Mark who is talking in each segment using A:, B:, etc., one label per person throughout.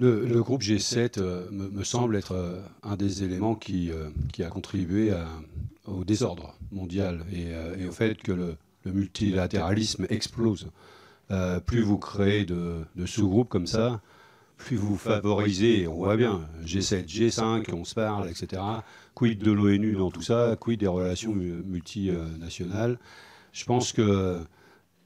A: Le groupe G7 me semble être un des éléments qui a contribué au désordre mondial et au fait que le multilatéralisme explose. Plus vous créez de sous-groupes comme ça, plus vous favorisez, on voit bien, G7, G5, on se parle, etc. Quid de l'ONU dans tout ça, quid des relations multinationales. Je pense que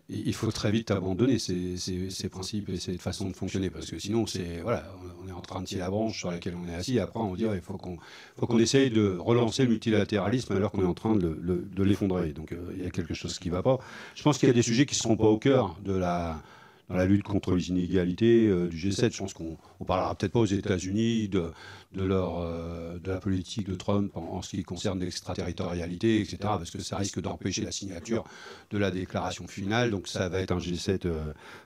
A: il faut très vite abandonner ces principes et cette façon de fonctionner, parce que sinon, voilà, on est en train de tirer la branche sur laquelle on est assis, et après on dit il faut qu'on essaye de relancer le multilatéralisme alors qu'on est en train de l'effondrer. Donc il y a quelque chose qui ne va pas. Je pense qu'il y a des sujets qui ne seront pas au cœur dans la lutte contre les inégalités du G7. Je pense qu'on ne parlera peut-être pas aux États-Unis de la politique de Trump en ce qui concerne l'extraterritorialité, etc., parce que ça risque d'empêcher la signature de la déclaration finale. Donc ça va être un G7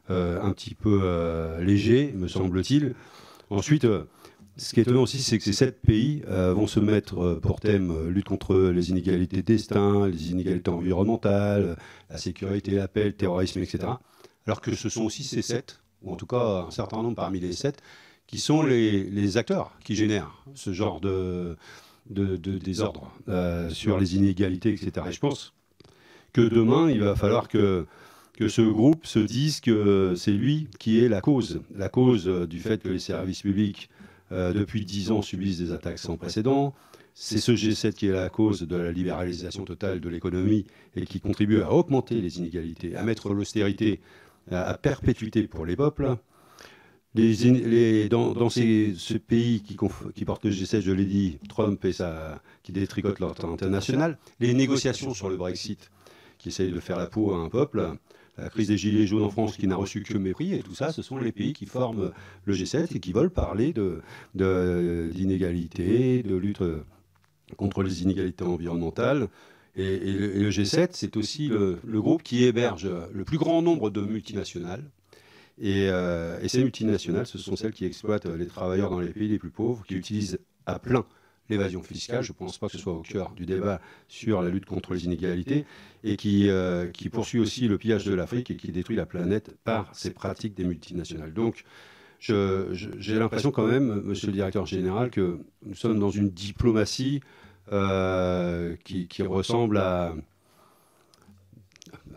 A: un petit peu léger, me semble-t-il. Ensuite, ce qui est étonnant aussi, c'est que ces 7 pays vont se mettre pour thème lutte contre les inégalités de destin, les inégalités environnementales, la sécurité, la paix, le terrorisme, etc., alors que ce sont aussi ces 7, ou en tout cas un certain nombre parmi les 7, qui sont les acteurs qui génèrent ce genre de désordre sur les inégalités, etc. Et je pense que demain, il va falloir que ce groupe se dise que c'est lui qui est la cause du fait que les services publics, depuis 10 ans, subissent des attaques sans précédent. C'est ce G7 qui est la cause de la libéralisation totale de l'économie et qui contribue à augmenter les inégalités, à mettre l'austérité à perpétuité pour les peuples. Dans ce pays qui porte le G7, je l'ai dit, Trump qui détricote l'ordre international, les négociations sur le Brexit qui essayent de faire la peau à un peuple, la crise des gilets jaunes en France qui n'a reçu que mépris, et tout ça, ce sont les pays qui forment le G7 et qui veulent parler d'inégalité, de lutte contre les inégalités environnementales. Et le G7, c'est aussi le groupe qui héberge le plus grand nombre de multinationales. Et ces multinationales, ce sont celles qui exploitent les travailleurs dans les pays les plus pauvres, qui utilisent à plein l'évasion fiscale. Je ne pense pas que ce soit au cœur du débat sur la lutte contre les inégalités, et qui poursuit aussi le pillage de l'Afrique et qui détruit la planète par ces pratiques des multinationales. Donc, j'ai l'impression quand même, monsieur le directeur général, que nous sommes dans une diplomatie qui ressemble à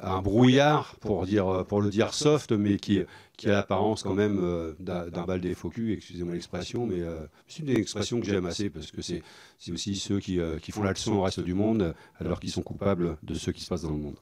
A: un brouillard, pour le dire soft, mais qui a l'apparence quand même d'un bal des faux culs, excusez-moi l'expression, mais c'est une expression que j'aime assez, parce que c'est aussi ceux qui font la leçon au reste du monde, alors qu'ils sont coupables de ce qui se passe dans le monde.